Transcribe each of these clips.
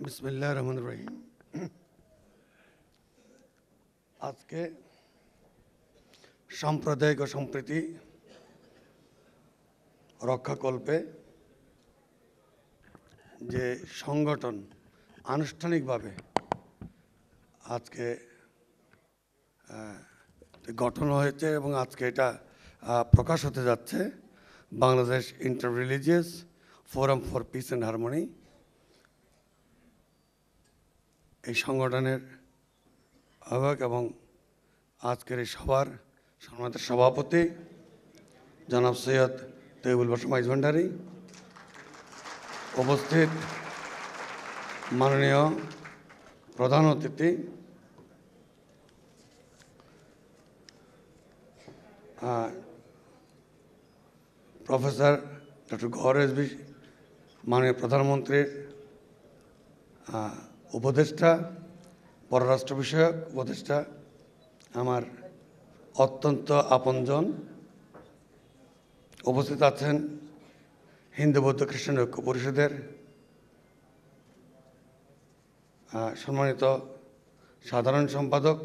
বিসমিল্লাহির রহমানির রহিম। আজকে সাম্প্রদায়িক ও সম্প্রীতি রক্ষাকল্পে যে সংগঠন আনুষ্ঠানিকভাবে আজকে গঠন হয়েছে এবং আজকে এটা প্রকাশ হতে যাচ্ছে, Bangladesh inter religious forum for piece and harmony. এই সংগঠনের আহ্বায়ক এবং আজকের এই সভার সম্মানিত সভাপতি জনাব সৈয়দ তৈয়বুল বাশার মাইজ ভান্ডারী, উপস্থিত মাননীয় প্রধান অতিথি প্রফেসর ডক্টর গওহর রিজভী, মাননীয় প্রধানমন্ত্রীর উপদেষ্টা, পররাষ্ট্র বিষয়ক উপদেষ্টা, আমার অত্যন্ত আপনজন, উপস্থিত আছেন হিন্দু বৌদ্ধ খ্রিস্টান ঐক্য পরিষদের সম্মানিত সাধারণ সম্পাদক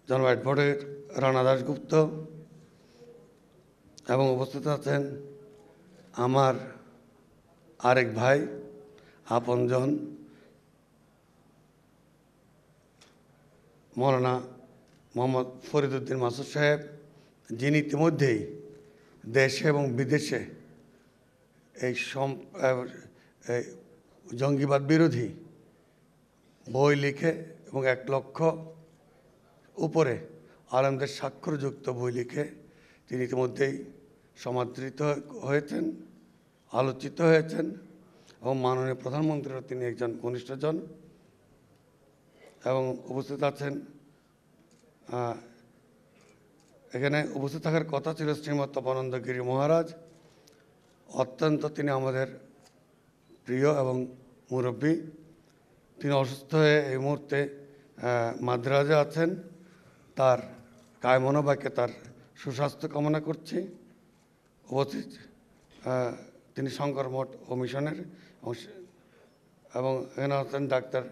জনাব অ্যাডভোকেট রানা দাশগুপ্ত, এবং উপস্থিত আছেন আমার আরেক ভাই আপনজন মৌলানা মোহাম্মদ ফরিদউদ্দিন মাসুদ সাহেব, যিনি ইতিমধ্যেই দেশে এবং বিদেশে এই জঙ্গিবাদ বিরোধী বই লিখে এবং 1 লক্ষ উপরে আলেমদের স্বাক্ষরযুক্ত বই লিখে তিনি ইতিমধ্যেই সমাদৃত হয়েছেন, আলোচিত হয়েছেন এবং মাননীয় প্রধানমন্ত্রীর তিনি একজন ঘনিষ্ঠজন। এবং উপস্থিত আছেন, এখানে উপস্থিত থাকার কথা ছিল শ্রীমৎ তপনানন্দ গিরি মহারাজ। অত্যন্ত তিনি আমাদের প্রিয় এবং মুরব্বী। তিনি অসুস্থ হয়ে এই মুহূর্তে মাদ্রাজে আছেন। তার কায়মনোবাক্যে তার সুস্বাস্থ্য কামনা করছি। উপস্থিত তিনি শঙ্কর মঠ ও মিশনের এবং এখানে আছেন ডাক্তার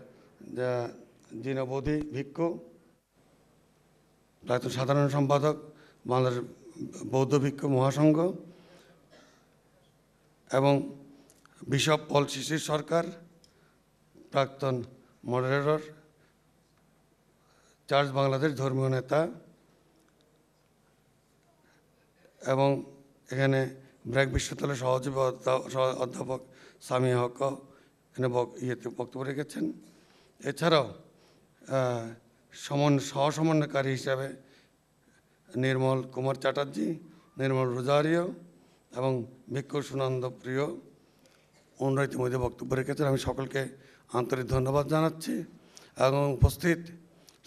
জিনবধি ভিক্ষু, প্রাক্তন সাধারণ সম্পাদক বাংলাদেশ বৌদ্ধ ভিক্ষু মহাসংঘ, এবং বিশপ পল শিশির সরকার, প্রাক্তন মডারেটর, চার্চ বাংলাদেশ ধর্মীয় নেতা, এবং এখানে ব্র্যাক বিশ্ববিদ্যালয়ের সহযোগী অধ্যাপক সামিয়া হক এখানে বক্তব্য রেখেছেন। এছাড়াও সহসমন্বয়কারী হিসাবে নির্মল কুমার চ্যাটার্জি, নির্মল রোজারিও এবং ভিক্ষু সুনন্দ প্রিয় ওনারা ইতিমধ্যে বক্তব্য রেখেছেন। আমি সকলকে আন্তরিক ধন্যবাদ জানাচ্ছি এবং উপস্থিত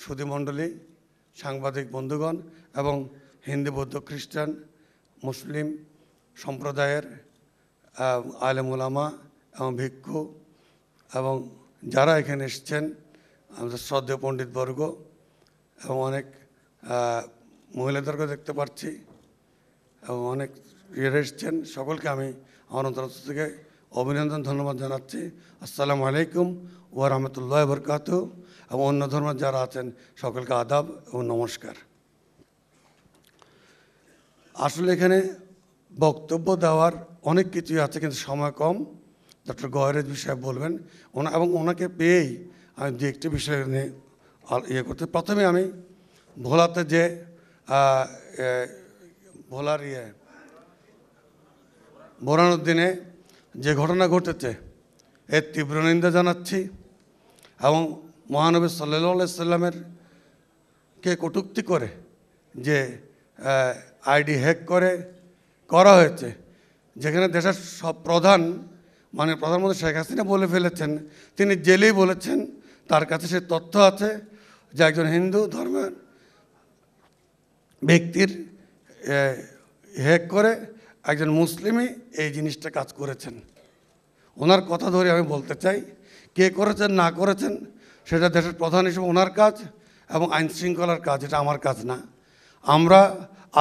সুধীমণ্ডলী, সাংবাদিক বন্ধুগণ এবং হিন্দু বৌদ্ধ খ্রিস্টান মুসলিম সম্প্রদায়ের আলেম ওলামা এবং ভিক্ষু এবং যারা এখানে এসছেন, আমাদের শ্রদ্ধেয় পণ্ডিতবর্গ এবং অনেক মহিলাদেরকে দেখতে পাচ্ছি এবং অনেক এসছেন, সকলকে আমি আমার অন্তর থেকে অভিনন্দন ধন্যবাদ জানাচ্ছি। আসসালামু আলাইকুম ওয়া রাহমাতুল্লাহি ওয়া বারাকাতুহু। এবং অন্য ধর্মের যারা আছেন সকলকে আদাব এবং নমস্কার। আসলে এখানে বক্তব্য দেওয়ার অনেক কিছুই আছে, কিন্তু সময় কম। ডক্টর গওহর রিজভী সাহেব বলবেন এবং ওনাকে পেয়েই আমি দু একটি বিষয় নিয়ে ইয়ে করতে। প্রথমে আমি ভোলাতে যে ভোলার বোরহানউদ্দিনে যে ঘটনা ঘটেছে এর তীব্র নিন্দা জানাচ্ছি এবং মহানবী সাল্লাল্লাহু আলাইহি সাল্লামের কে কটূক্তি করে যে আইডি হ্যাক করা হয়েছে, যেখানে দেশের সব মানে প্রধানমন্ত্রী শেখ হাসিনা বলে ফেলেছেন, তিনি জেলেই বলেছেন তার কাছে সে তথ্য আছে যে একজন হিন্দু ধর্মের ব্যক্তির হ্যাক করে একজন মুসলিমই এই জিনিসটা কাজ করেছেন। ওনার কথা ধরে আমি বলতে চাই, কে করেছেন না করেছেন সেটা দেশের প্রধান হিসেবে ওনার কাজ এবং আইন শৃঙ্খলার কাজ, এটা আমার কাজ না। আমরা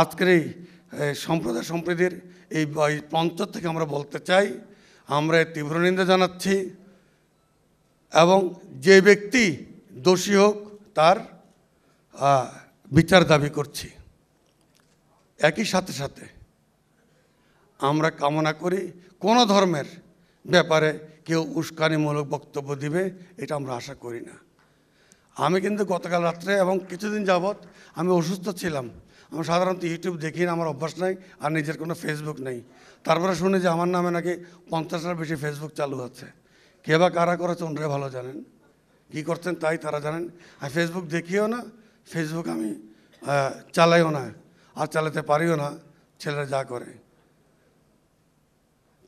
আজকের এই সম্প্রদায় সম্প্রীতির এই মঞ্চ থেকে আমরা বলতে চাই, আমরা এর তীব্র নিন্দা জানাচ্ছি এবং যে ব্যক্তি দোষী হোক তার বিচার দাবি করছি। একই সাথে সাথে আমরা কামনা করি কোনো ধর্মের ব্যাপারে কেউ উস্কানিমূলক বক্তব্য দিবে এটা আমরা আশা করি না। আমি কিন্তু গতকাল রাত্রে এবং কিছুদিন যাবৎ আমি অসুস্থ ছিলাম। আমি সাধারণত ইউটিউব দেখি না, আমার অভ্যাস নাই, আর নিজের কোনো ফেসবুক নেই। তারপরে শুনি যে আমার নামে নাকি 50টার বেশি ফেসবুক চালু হচ্ছে। কে বা কারা করেছে ওনারা ভালো জানেন, কী করছেন তাই তারা জানেন। আমি ফেসবুক দেখিও না, ফেসবুক আমি চালাইও না, আর চালাতে পারিও না, ছেলেরা যা করে।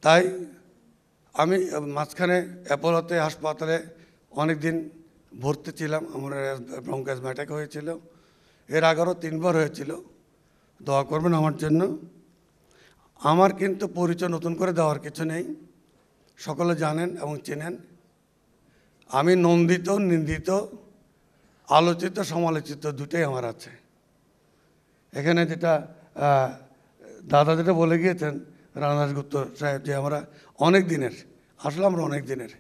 তাই আমি মাঝখানে অ্যাপোলোতে হাসপাতালে অনেক দিন ভর্তি ছিলাম। আমার ব্রঙ্কাইটিস অ্যাটাক হয়েছিল, এর আগেও 3বার হয়েছিল। দোয়া করবেন আমার জন্য। আমার কিন্তু পরিচয় নতুন করে দেওয়ার কিছু নেই, সকলে জানেন এবং চেনেন। আমি নন্দিত, নিন্দিত, আলোচিত, সমালোচিত দুটোই আমার আছে। এখানে যেটা দাদা যেটা বলে গিয়েছেন রানাদাস গুপ্ত সাহেব, যে আমরা অনেক দিনের, আসলে আমরা অনেক দিনের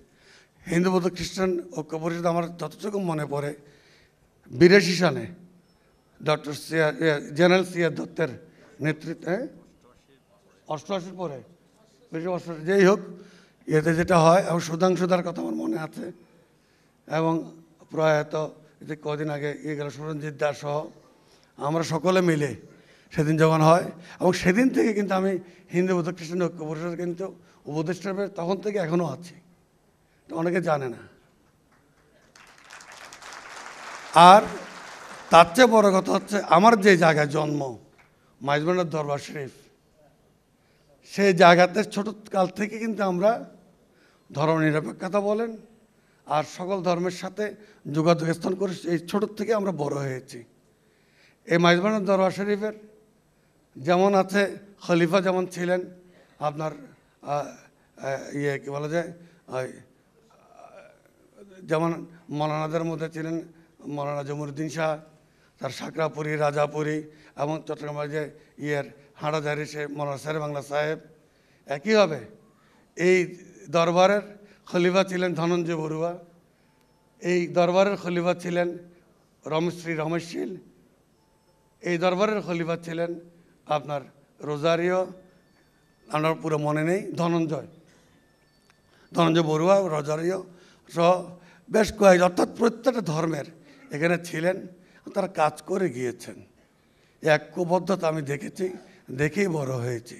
হিন্দু বৌদ্ধ খ্রিস্টান ঐক্য পরিষদ। আমার যতটুকু মনে পড়ে 82 সালে ডক্টর জেনারেল সিআর দত্তের নেতৃত্বে, 88 পরে বেশি 88, যেই হোক, এতে যেটা হয়, এবং সুধাংশুদার কথা আমার মনে আছে, এবং প্রয়াত যে কদিন আগে গেল সুরঞ্জিত দাস সহ আমরা সকলে মিলে সেদিন যখন হয়, এবং সেদিন থেকে কিন্তু আমি হিন্দু বৌদ্ধ খ্রিস্টান ঐক্য পরিষদ কিন্তু উপদেষ্টা তখন থেকে এখনও আছি, অনেকে জানে না। আর তার চেয়ে বড় কথা হচ্ছে আমার যে জায়গায় জন্ম মাইজবান্ডার দরবার শরীফ, সেই জায়গাতে ছোটকাল থেকে কিন্তু আমরা ধর্মনিরপেক্ষতা বলেন আর সকল ধর্মের সাথে যোগাযোগ স্থান করে এই ছোটোর থেকে আমরা বড় হয়েছি। এই মাইজবান্ডার দরবার শরীফের যেমন আছে খলিফা, যেমন ছিলেন আপনার কী বলা যায়, যেমন মৌলানাদের মধ্যে ছিলেন মৌলানা জমরুদ্দিন শাহ, তার সাকরাপুরি, রাজাপুরি, এবং চট্টগ্রামের যে হাঁড়াঝাড়ি সে মৌলানা শের বাংলা সাহেব। একইভাবে এই দরবারের খলিফা ছিলেন ধনঞ্জয় বড়ুয়া, এই দরবারের খলিফা ছিলেন শ্রী রমেশশীল, এই দরবারের খলিফা ছিলেন আপনার রোজারিও, আমার পুরো মনে নেই, ধনঞ্জয় বড়ুয়া, রোজারিও সহ বেশ কয়েক, অর্থাৎ প্রত্যেকটা ধর্মের এখানে ছিলেন, তারা কাজ করে গিয়েছেন। ঐক্যবদ্ধতা আমি দেখেছি, দেখেই বড় হয়েছি।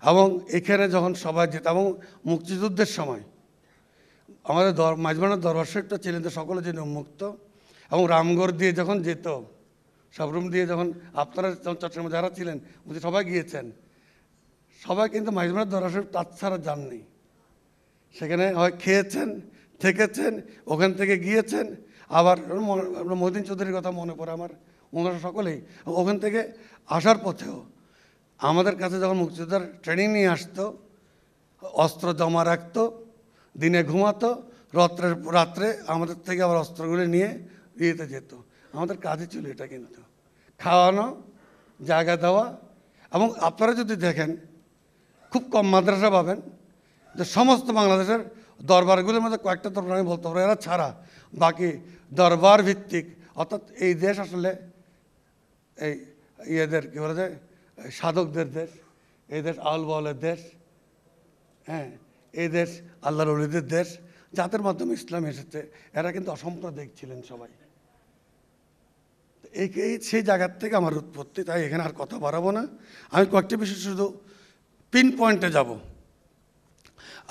এবং এখানে যখন সবাই যেত, এবং মুক্তিযুদ্ধের সময় আমাদের মাইজবান্ডার দরবার শরীফটা ছিলেন তো সকলে যেন উন্মুক্ত, এবং রামগড় দিয়ে যখন যেত, সাবরুম দিয়ে যখন আপনারা চট্টগ্রামে যারা ছিলেন বুঝে সবাই গিয়েছেন, সবাই কিন্তু মাইজবান্ডার দরবার শরীফ তাছাড়া যাননি। সেখানে হয় খেয়েছেন, থেকেছেন, ওখান থেকে গিয়েছেন। আবার মহিউদ্দিন চৌধুরীর কথা মনে পড়ে আমার, ওনারা সকলেই ওখান থেকে আসার পথেও আমাদের কাছে যখন মুক্তিযোদ্ধার ট্রেনিং নিয়ে আসতো, অস্ত্র জমা রাখতো, দিনে ঘুমাতো, রাত্রে আমাদের থেকে আবার অস্ত্রগুলি নিয়ে ইয়েতে যেত। আমাদের কাজে ছিল এটা, কিন্তু খাওয়ানো, জায়গা দেওয়া। এবং আপনারা যদি দেখেন খুব কম মাদ্রাসা পাবেন যে সমস্ত বাংলাদেশের দরবারগুলির মধ্যে কয়েকটা দরবার আমি বলতে পারবো, এরা ছাড়া বাকি দরবার ভিত্তিক, অর্থাৎ এই দেশ আসলে এই ইয়েদের কী বলা যায়, সাধকদের দেশ, এই দেশ আউল বাউলের দেশ, হ্যাঁ, এই দেশ আল্লাহর ওলিদের দেশ, যাদের মাধ্যমে ইসলাম এসেছে। এরা কিন্তু অসাম্প্রদায়িক ছিলেন সবাই। এই সেই জায়গার থেকে আমার উৎপত্তি, তাই এখানে আর কথা বাড়াবো না। আমি কয়েকটি বিষয় শুধু পিন পয়েন্টে যাব।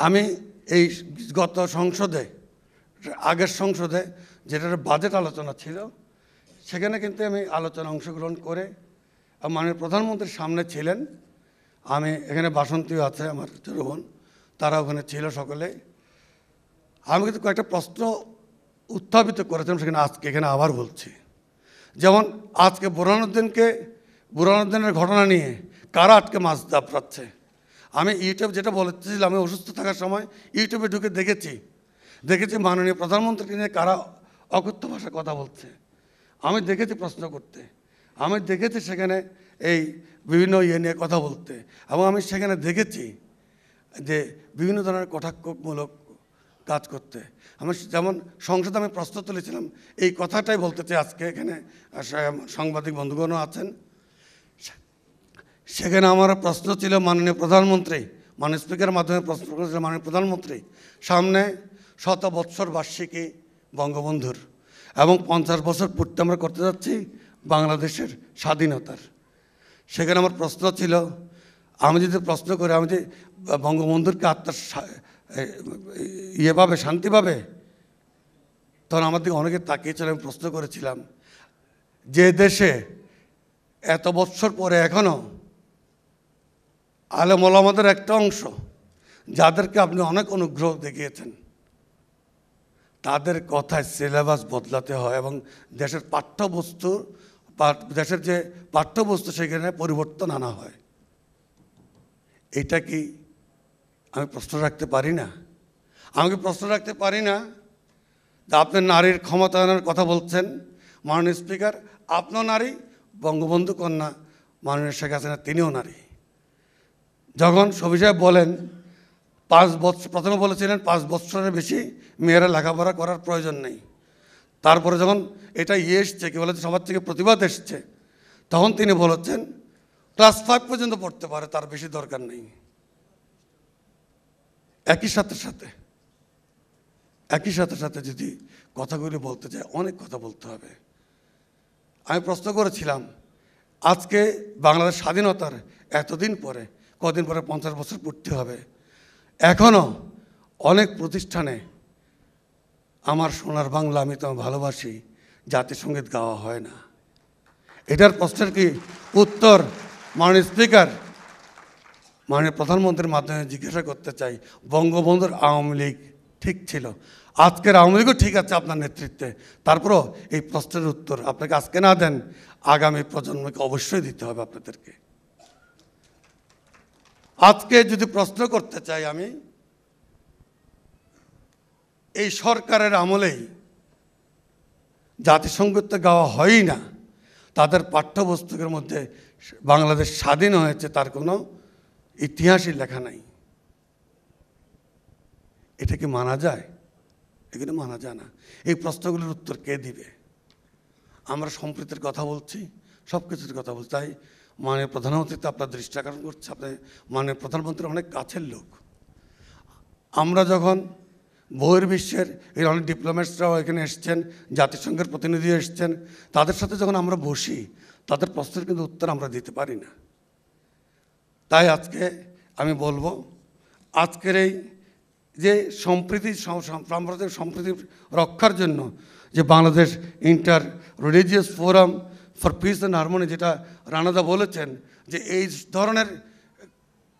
আমি এই গত সংসদে, আগের সংসদে যেটার বাজেট আলোচনা ছিল, সেখানে কিন্তু আমি আলোচনা অংশগ্রহণ করে মাননীয় প্রধানমন্ত্রীর সামনে ছিলেন। আমি এখানে বাসন্তীও আছে আমার ছোট বোন, তারা ওখানে ছিল সকলে। আমি কিন্তু কয়েকটা প্রশ্ন উত্থাপিত করেছিলাম, সেখানে আজকে এখানে আবার বলছি। যেমন আজকে বুরহানুদ্দিনের ঘটনা নিয়ে কারা আটকে মাছ দাপড়াচ্ছে। আমি ইউটিউব যেটা বলেছিলাম, আমি অসুস্থ থাকার সময় ইউটিউবে ঢুকে দেখেছি মাননীয় প্রধানমন্ত্রীকে নিয়ে কারা অকথ্য ভাষায় কথা বলছে। আমি দেখেছি প্রশ্ন করতে, আমি দেখেছি সেখানে এই বিভিন্ন ইয়ে নিয়ে কথা বলতে, এবং আমি সেখানে দেখেছি যে বিভিন্ন ধরনের কটাক্ষমূলক কাজ করতে। আমি যেমন সংসদে আমি প্রশ্ন তুলেছিলাম, এই কথাটাই বলতে চাই আজকে এখানে সাংবাদিক বন্ধুগণও আছেন। সেখানে আমার প্রশ্ন ছিল মাননীয় প্রধানমন্ত্রী, মাননীয় স্পিকারের মাধ্যমে প্রশ্ন করেছিলাম মাননীয় প্রধানমন্ত্রী, সামনে 100 বৎসর বার্ষিকী বঙ্গবন্ধুর এবং 50 বছর পূর্তি আমরা করতে যাচ্ছি বাংলাদেশের স্বাধীনতার। সেখানে আমার প্রশ্ন ছিল, আমি যদি প্রশ্ন করি আমি যে বঙ্গবন্ধুরকে আত্মার ইয়ে পাবে, শান্তি পাবে, তখন আমার দিকে অনেকে তাকিয়েছিল। আমি প্রশ্ন করেছিলাম, যে দেশে এত বৎসর পরে এখনও আলেম ওলামাদের একটা অংশ যাদেরকে আপনি অনেক অনুগ্রহ দেখিয়েছেন, তাদের কথায় সিলেবাস বদলাতে হয় এবং দেশের দেশের যে পাঠ্যবস্তু সেখানে পরিবর্তন আনা হয়, এটা কি আমি প্রশ্ন রাখতে পারি না? আমাকে প্রশ্ন রাখতে পারি না যে আপনি নারীর ক্ষমতায়নের কথা বলছেন মাননীয় স্পিকার, আপনিও নারী, বঙ্গবন্ধু কন্যা মাননীয় শেখ হাসিনা তিনিও নারী। যখন সবি সাহেব বলেন 5 বছর, প্রথমে বলেছিলেন 5 বছরের বেশি মেয়েরা লেখাপড়া করার প্রয়োজন নেই, তারপরে যখন এটা এসছে কি বলে সবার থেকে প্রতিবাদ এসছে, তখন তিনি বলেছেন ক্লাস 5 পর্যন্ত পড়তে পারে, তার বেশি দরকার নেই। একই সাথে যদি কথাগুলি বলতে চাই, অনেক কথা বলতে হবে। আমি প্রশ্ন করেছিলাম, আজকে বাংলাদেশ স্বাধীনতার এতদিন পরে, কদিন পরে 50 বছর পূর্তি হবে, এখনও অনেক প্রতিষ্ঠানে আমার সোনার বাংলা আমি তোমায় ভালোবাসি জাতিসংগীত গাওয়া হয় না। এটার প্রশ্নের কি উত্তর মাননীয় স্পিকার, মাননীয় প্রধানমন্ত্রীর মাধ্যমে জিজ্ঞাসা করতে চাই। বঙ্গবন্ধুর আওয়ামী লীগ ঠিক ছিল, আজকের আওয়ামী লীগও ঠিক আছে আপনার নেতৃত্বে, তারপরও এই প্রশ্নের উত্তর আপনাকে আজকে না দেন, আগামী প্রজন্মকে অবশ্যই দিতে হবে আপনাদেরকে। আজকে যদি প্রশ্ন করতে চাই, আমি এই সরকারের আমলেই জাতিসংগীত গাওয়া হয়ই না, তাদের পাঠ্যপুস্তকের মধ্যে বাংলাদেশ স্বাধীন হয়েছে তার কোনো ইতিহাসই লেখা নাই। এটা কি মানা যায়? এগুলো মানা যায় না। এই প্রশ্নগুলোর উত্তর কে দিবে? আমরা সম্প্রীতির কথা বলছি, সব কিছুর কথা বলছি, তাই মাননীয় প্রধানমন্ত্রী তো আপনার দৃষ্টি আকর্ষণ করছে, আপনি মাননীয় প্রধানমন্ত্রীর অনেক কাছের লোক। আমরা যখন বহির্বিশ্বের এই অনেক ডিপ্লোম্যাটসরাও এখানে এসছেন, জাতিসংঘের প্রতিনিধি এসছেন, তাদের সাথে যখন আমরা বসি, তাদের প্রশ্নের কিন্তু উত্তর আমরা দিতে পারি না। তাই আজকে আমি বলবো, আজকের এই যে সম্প্রীতি, সাম্প্রদায়িক সম্প্রীতি রক্ষার জন্য যে Bangladesh inter religious forum for piece and harmony, যেটা রানাদা বলেছেন যে এই ধরনের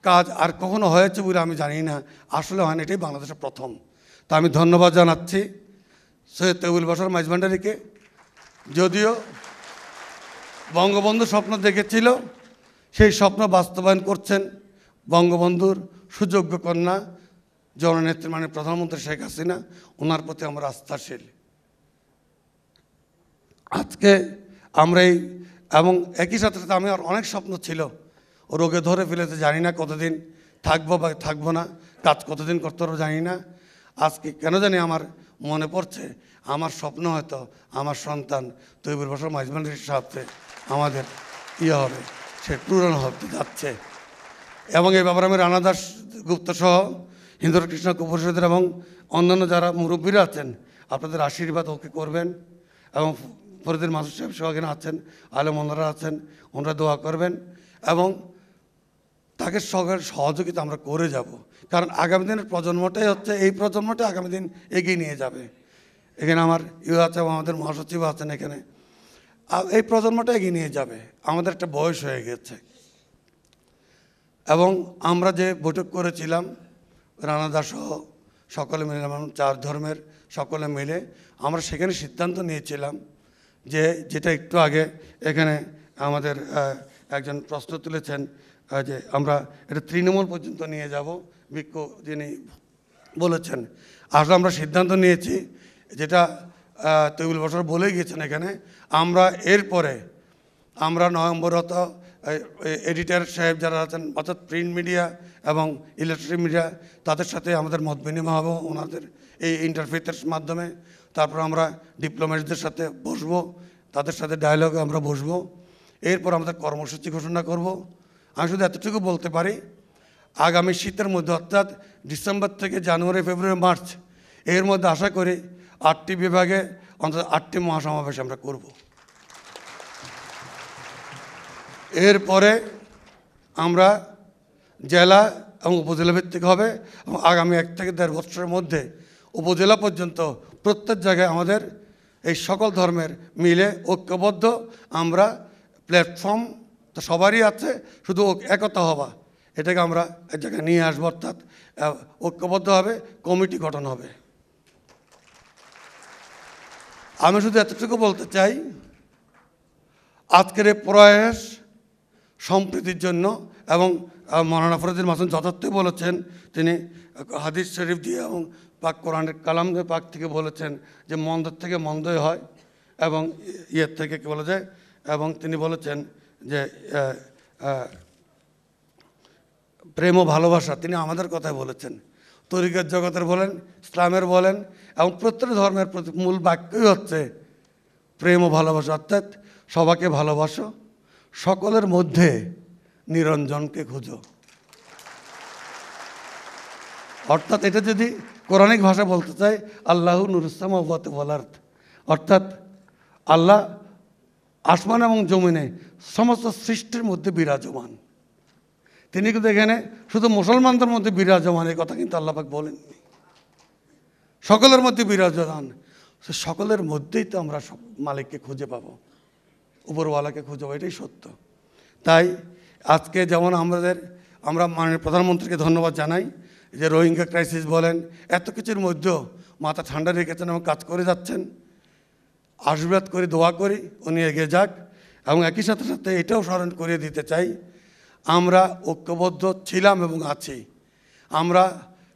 কাজ আর কখনো হয়েছে বলে আমি জানি না, আসলে হয় না, এটাই বাংলাদেশের প্রথম। তা আমি ধন্যবাদ জানাচ্ছি সৈয়দ তৈয়বুল বাশার মাইজভান্ডারীকে। যদিও বঙ্গবন্ধু স্বপ্ন দেখেছিল, সেই স্বপ্ন বাস্তবায়ন করছেন বঙ্গবন্ধুর সুযোগ্য কন্যা জননেত্রী মাননীয় প্রধানমন্ত্রী শেখ হাসিনা, ওনার প্রতি আমরা আস্থাশীল। আজকে আমরা এবং একই সাথে আমি আর অনেক স্বপ্ন ছিল, রোগে ধরে ফেলেছে, জানি না কতদিন থাকবো বা থাকবো না, কাজ কতদিন করতে পারবো জানি না। আজকে কেন জানি আমার মনে পড়ছে, আমার স্বপ্ন হয়তো আমার সন্তান তৈবুল বাশার মাইজভান্ডারীর সাথে আমাদের হবে, সে পূরণ হতে যাচ্ছে। এবং এই ব্যাপারে আমি রানা দাস গুপ্ত সহ হিন্দু কৃষ্ণ পরিষদের এবং অন্যান্য যারা মুরব্বীরা আছেন, আপনাদের আশীর্বাদ ওকে করবেন। এবং ফরিদুল মাসুদ সাহেব সহ এখানে আছেন, আলেম ওনারা আছেন, ওনারা দোয়া করবেন এবং তাকে সহযোগিতা আমরা করে যাব। কারণ আগামী দিনের প্রজন্মটাই হচ্ছে, এই প্রজন্মটাই আগামী দিন এগিয়ে নিয়ে যাবে। এখানে আমার আছে, আমাদের মহাসচিব আছেন এখানে, এই প্রজন্মটা এগিয়ে নিয়ে যাবে। আমাদের একটা বয়স হয়ে গেছে এবং আমরা যে বৈঠক করেছিলাম রানাদা সহ সকলে মিলে, 4 ধর্মের সকলে মিলে আমরা সেখানে সিদ্ধান্ত নিয়েছিলাম যে, যেটা একটু আগে এখানে আমাদের একজন প্রশ্ন তুলেছেন, যে আমরা এটা তৃণমূল পর্যন্ত নিয়ে যাব, ভিক্ষু যিনি বলেছেন। আসলে আমরা সিদ্ধান্ত নিয়েছি, যেটা তৈবুল বাশার বলেই গিয়েছেন এখানে, আমরা এরপরে আমরা নভেম্বর এডিটর সাহেব যারা আছেন, অর্থাৎ প্রিন্ট মিডিয়া এবং ইলেকট্রনিক মিডিয়া, তাদের সাথে আমাদের মত বিনিময় হবে ওনাদের এই ইন্টারফেসের মাধ্যমে। তারপর আমরা ডিপ্লোম্যাটদের সাথে বসবো, তাদের সাথে ডায়ালগে আমরা বসবো। এরপর আমাদের কর্মসূচি ঘোষণা করব। আমি শুধু এতটুকু বলতে পারি, আগামী শীতের মধ্যে অর্থাৎ ডিসেম্বর থেকে জানুয়ারি, ফেব্রুয়ারি, মার্চ এর মধ্যে আশা করি 8টি বিভাগে অন্তত 8টি মহাসমাবেশ আমরা করব। এরপরে আমরা জেলা এবং উপজেলা ভিত্তিক হবে এবং আগামী 1 থেকে 1.5 বছরের মধ্যে উপজেলা পর্যন্ত প্রত্যেক জায়গায় আমাদের এই সকল ধর্মের মিলে ঐক্যবদ্ধ আমরা প্ল্যাটফর্ম তো সবারই আছে, শুধু একতা হওয়া, এটাকে আমরা এক জায়গায় নিয়ে আসবো, অর্থাৎ ঐক্যবদ্ধ হবে, কমিটি গঠন হবে। আমি শুধু এতটুকু বলতে চাই, আজকের এই প্রয়াস সম্প্রীতির জন্য এবং মৌলানা ফরিদুল মাসুম যথার্থই বলেছেন, তিনি হাদিস শরীফ দিয়ে এবং পাক কোরআনের কালাম পাক থেকে বলেছেন যে মন্দ থেকে মন্দই হয় এবং ইয়ের থেকে কী বলা যায়, এবং তিনি বলেছেন যে প্রেম ও ভালোবাসা, তিনি আমাদের কথাই বলেছেন। তরিকার জগতের বলেন, ইসলামের বলেন, এবং প্রত্যেক ধর্মের প্রতি মূল বাক্যই হচ্ছে প্রেম ও ভালোবাসা, অর্থাৎ সবাইকে ভালোবাসো, সকলের মধ্যে নিরঞ্জনকে খুঁজো। অর্থাৎ এটা যদি কোরআনিক ভাষা বলতে চাই, আল্লাহু নূরুস সামাওয়াতি ওয়াল আরদ, অর্থাৎ আল্লাহ আসমান এবং জমিনে সমস্ত সৃষ্টির মধ্যে বিরাজমান। তিনি কিন্তু এখানে শুধু মুসলমানদের মধ্যে বিরাজমান এই কথা কিন্তু আল্লাহ পাক বলেননি, সকলের মধ্যে বিরাজমান। সকলের মধ্যেই তো আমরা মালিককে খুঁজে পাবো, উপরওয়ালাকে খুঁজে পাবো, এটাই সত্য। তাই আজকে যেমন আমরা মাননীয় প্রধানমন্ত্রীকে ধন্যবাদ জানাই যে রোহিঙ্গা ক্রাইসিস বলেন, এত কিছুর মধ্যেও মাথা ঠান্ডা রেখেছেন এবং কাজ করে যাচ্ছেন। আশীর্বাদ করি, দোয়া করি উনি এগিয়ে যাক। এবং একই সাথে সাথে এটাও স্মরণ করিয়ে দিতে চাই, আমরা ঐক্যবদ্ধ ছিলাম এবং আছি। আমরা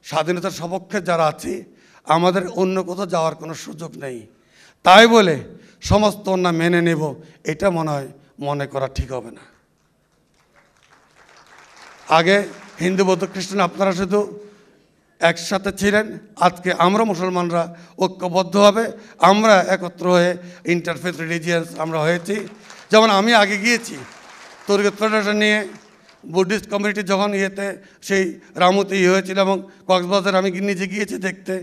স্বাধীনতার সপক্ষে যারা আছি, আমাদের অন্য কোথাও যাওয়ার কোনো সুযোগ নেই। তাই বলে সমস্ত অন্যায় মেনে নেব, এটা মনে করা ঠিক হবে না। আগে হিন্দু, বৌদ্ধ, খ্রিস্টান আপনারা শুধু একসাথে ছিলেন, আজকে আমরা মুসলমানরা ঐক্যবদ্ধভাবে আমরা একত্র হয়ে ইন্টারফেথ রিলিজিয়ান্স আমরা হয়েছি। যেমন আমি আগে গিয়েছি তরিকত ফেডারেশন নিয়ে, বুদ্ধিস্ট কমিউনিটি যখন সেই রামুতে হয়েছিল এবং কক্সবাজার আমি নিজে গিয়েছি দেখতে,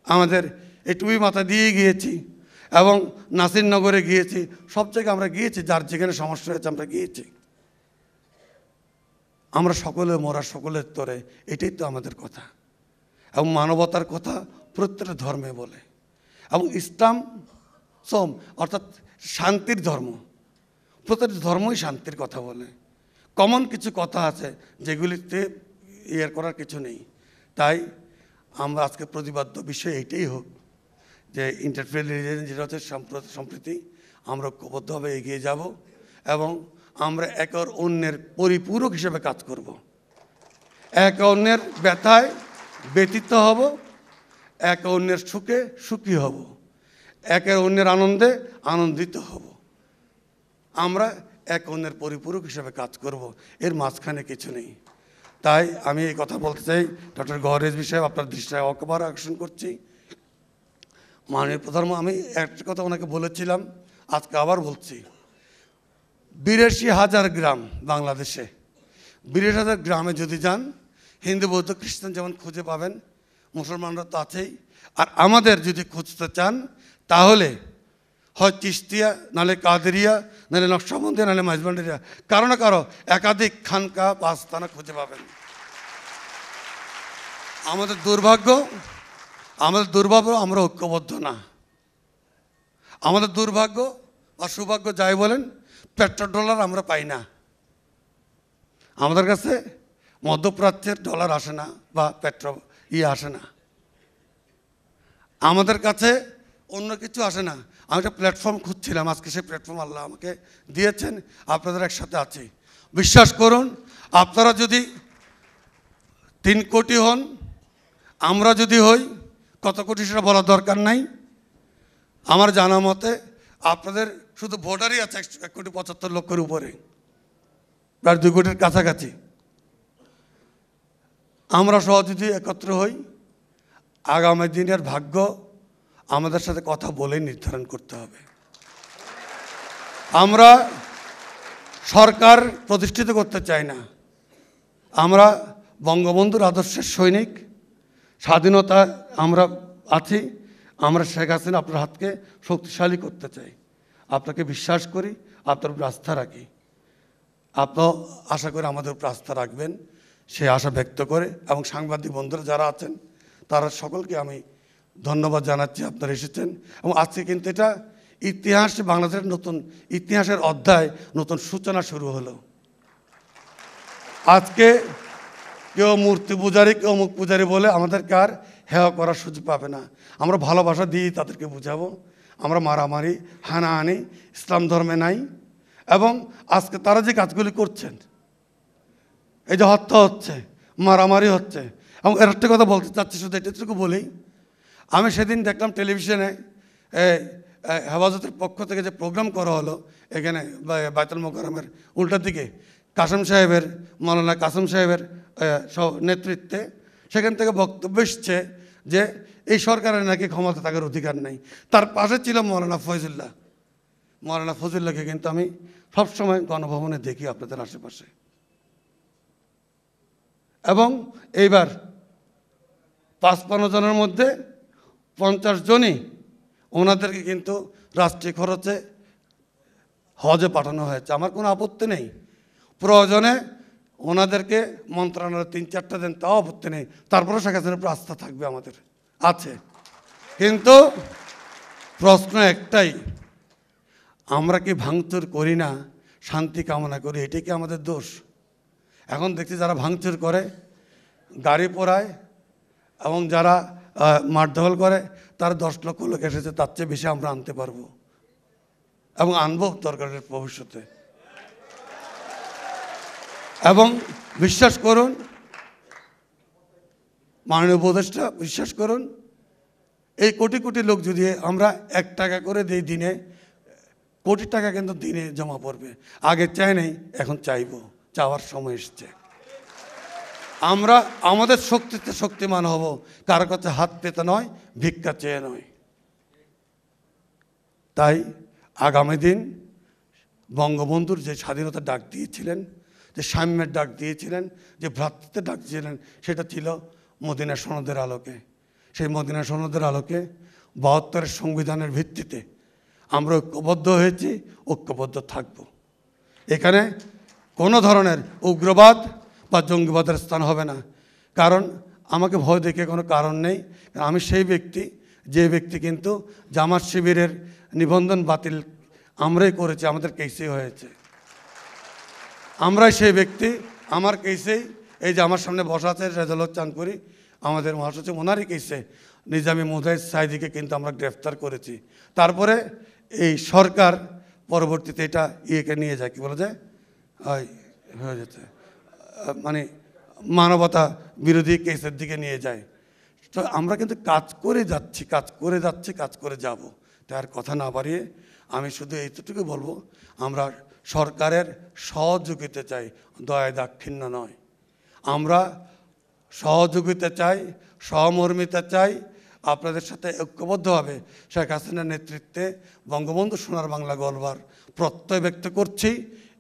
আমাদের এই টুপি মাথা দিয়ে গিয়েছি এবং নাসিরনগরে গিয়েছি, সব জায়গায় আমরা গিয়েছি, যার যেখানে সমস্যা হয়েছে আমরা গিয়েছি। আমরা সকলে মরা, সকলের তরে, এটাই তো আমাদের কথা এবং মানবতার কথা প্রত্যেকটা ধর্মে বলে। এবং ইসলাম অর্থাৎ শান্তির ধর্ম, প্রত্যেকটা ধর্মই শান্তির কথা বলে। কমন কিছু কথা আছে যেগুলিতে করার কিছু নেই। তাই আমরা আজকে প্রতিবাদ্য বিষয় এইটাই হোক যে ইন্টারফেথ রিলিজিয়ন যেটা হচ্ছে সম্প্রীতি, আমরা ঐক্যবদ্ধভাবে এগিয়ে যাব এবং আমরা একে অন্যের পরিপূরক হিসেবে কাজ করব, একে অন্যের ব্যথায় ব্যতীত হব, একে অন্যের সুখে সুখী হব, একে অন্যের আনন্দে আনন্দিত হব। আমরা এক অন্যের পরিপূরক হিসেবে কাজ করব, এর মাঝখানে কিছু নেই। তাই আমি এই কথা বলতে চাই, ডক্টর গওহর রিজভী সাহেব আপনার দৃষ্টি একবার আকর্ষণ করছি। মাননীয় প্রধানমন্ত্রী, আমি একটা কথা ওনাকে বলেছিলাম, আজকে আবার বলছি, 82,000 গ্রাম বাংলাদেশে, 82,000 গ্রামে যদি যান, হিন্দু, বৌদ্ধ, খ্রিস্টান যেমন খুঁজে পাবেন, মুসলমানরা তো আছেই। আর আমাদের যদি খুঁজতে চান তাহলে হয় চিশতিয়া, নাহলে কাদেরিয়া, নাহলে নকশবন্দিয়া, নাহলে মাইজবান্ডারিয়া, কারো না কারো একাধিক খানকা বা আস্তানা খুঁজে পাবেন। আমাদের দুর্ভাগ্য আমরা ঐক্যবদ্ধ না। আমাদের দুর্ভাগ্য আর সৌভাগ্য যাই বলেন, পেট্রোল ডলার আমরা পাই না। আমাদের কাছে মধ্যপ্রাচ্যের ডলার আসে না বা আসে না, আমাদের কাছে অন্য কিছু আসে না। আমি একটা প্ল্যাটফর্ম খুঁজছিলাম, আজকে সেই প্ল্যাটফর্ম আল্লাহ আমাকে দিয়েছেন, আপনাদের একসাথে আছি। বিশ্বাস করুন, আপনারা যদি 3 কোটি হন, আমরা যদি হই, কত কোটি সেটা বলার দরকার নাই। আমার জানা মতে আপনাদের শুধু ভোটারই আছে 1,75,00,000 উপরে। প্রায় 2 কোটির কাছাকাছি। আমরা সহ যদি একত্র হই, আগামী দিনের ভাগ্য আমাদের সাথে কথা বলে নির্ধারণ করতে হবে। আমরা সরকার প্রতিষ্ঠিত করতে চাই না, আমরা বঙ্গবন্ধুর আদর্শের সৈনিক। স্বাধীনতা আমরা আছি, আমরা শেখ হাসিনা আপনার হাতকে শক্তিশালী করতে চাই। আপনাকে বিশ্বাস করি, আপনার উপর আস্থা রাখি। আপনিও আশা করি আমাদের উপর আস্থা রাখবেন, সে আশা ব্যক্ত করে। এবং সাংবাদিক বন্ধুরা যারা আছেন তারা সকলকে আমি ধন্যবাদ জানাচ্ছি, আপনারা এসেছেন। এবং আজকে কিন্তু এটা ইতিহাস, বাংলাদেশের নতুন ইতিহাসের অধ্যায়, নতুন সূচনা শুরু হলো। আজকে কেউ মূর্তি পূজারী, কেউ মুখ পূজারী বলে আমাদেরকে আর হেয় করার সুযোগ পাবে না। আমরা ভালোবাসা দিয়ে তাদেরকে বুঝাবো। আমরা মারামারি, হানাহানি ইসলাম ধর্মে নাই। এবং আজকে তারা যে কাজগুলি করছেন, এই যে হত্যা হচ্ছে, মারামারি হচ্ছে, এবং এর একটা কথা বলতে চাচ্ছি, শুধু এটুকু বলি। আমি সেদিন দেখলাম টেলিভিশনে হেফাজতের পক্ষ থেকে যে প্রোগ্রাম করা হলো এখানে বায়তুল মোকাররমের উল্টার দিকে, কাসেম সাহেবের, মৌলানা কাসেম সাহেবের নেতৃত্বে, সেখান থেকে বক্তব্য এসছে যে এই সরকারের নাকি ক্ষমতা থাকার অধিকার নেই। তার পাশে ছিল মৌলানা ফয়জুল্লাহ। মৌলানা ফজলুল্লাহকে কিন্তু আমি সবসময় গণভবনে দেখি আপনাদের আশেপাশে। এবং এইবার ৫৫ জনের মধ্যে ৫০ জনই ওনাদেরকে কিন্তু রাষ্ট্রীয় খরচে হজে পাঠানো হয়েছে। আমার কোনো আপত্তি নেই, প্রয়োজনে ওনাদেরকে মন্ত্রণালয়ে ৩-৪টা দেন, তাও আপত্তি নেই। তারপরে শেখ হাসিনার উপর আস্থা থাকবে আমাদের, আছে। কিন্তু প্রশ্ন একটাই, আমরা কি ভাঙচুর করি না, শান্তি কামনা করি? এটাই কি আমাদের দোষ? এখন দেখছি যারা ভাঙচুর করে, গাড়ি পোড়ায়, এবং যারা মারধর করে, তারা 10 লক্ষ লোক এসেছে, তার চেয়ে বেশি আমরা আনতে পারবো এবং আনবো দরকারের ভবিষ্যতে। এবং বিশ্বাস করুন মাননীয় উপদেষ্টা, বিশ্বাস করুন, এই কোটি কোটি লোক যদি আমরা 1 টাকা করে দিই দিনে, কোটি টাকা কিন্তু দিনে জমা পড়বে। আগে চাই নাই, এখন চাইবো, চাওয়ার সময় এসছে। আমরা আমাদের শক্তিতে শক্তিমান হব, কারো কাছে হাত পেতে নয়, ভিক্ষা চেয়ে নয়। তাই আগামী দিন বঙ্গবন্ধুর যে স্বাধীনতার ডাক দিয়েছিলেন, যে সাম্যের ডাক দিয়েছিলেন, যে ভ্রাতৃত্বের ডাক দিয়েছিলেন, সেটা ছিল মদিনা সনদের আলোকে। সেই মদিনা সনদের আলোকে ৭২-এর সংবিধানের ভিত্তিতে আমরা ঐক্যবদ্ধ হয়েছি, ঐক্যবদ্ধ থাকব। এখানে কোনো ধরনের উগ্রবাদ বা জঙ্গিবাদের স্থান হবে না। কারণ আমাকে ভয় দেখে কোনো কারণ নেই। আমি সেই ব্যক্তি, যে ব্যক্তি কিন্তু জামাত শিবিরের নিবন্ধন বাতিল আমরাই করেছি, আমাদের কেসেই হয়েছে। আমরাই সেই ব্যক্তি, আমার কেসেই, এই যে আমার সামনে বসা আছে রেজাউল হক চাঁদপুরি, আমাদের মহাসচিব, ওনারই কেসে নিজামী মুজাহিদ সাইদিকে কিন্তু আমরা গ্রেফতার করেছি। তারপরে এই সরকার পরবর্তীতে এটা ইয়েকে নিয়ে যায়, কি বলা যায়, হয়ে যেতে, মানে মানবতা বিরোধী কেসের দিকে নিয়ে যায়। তো আমরা কিন্তু কাজ করে যাচ্ছি, কাজ করে যাচ্ছি, কাজ করে যাব। তার কথা না বাড়িয়ে আমি শুধু এইটুকু বলবো, আমরা সরকারের সহযোগিতা চাই, দয়া দাক্ষিণ্য নয়। আমরা সহযোগিতা চাই, সহমর্মিতা চাই। আপনাদের সাথে ঐক্যবদ্ধভাবে শেখ হাসিনার নেতৃত্বে বঙ্গবন্ধু সোনার বাংলা গড়বার প্রত্যয় ব্যক্ত করছি।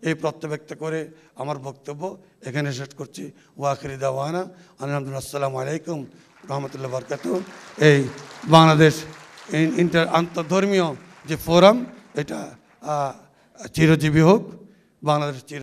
এই প্রত্যয় ব্যক্ত করে আমার বক্তব্য এখানে শেষ করছি। ওয়াখিরি দাওয়ানা আলহামদুলিল্লাহ, আসসালামু আলাইকুম রহমতুল্লাহ বারকাতুহু। এই বাংলাদেশ আন্তর্ধর্মীয় যে ফোরাম, এটা চিরজীবী হোক, বাংলাদেশ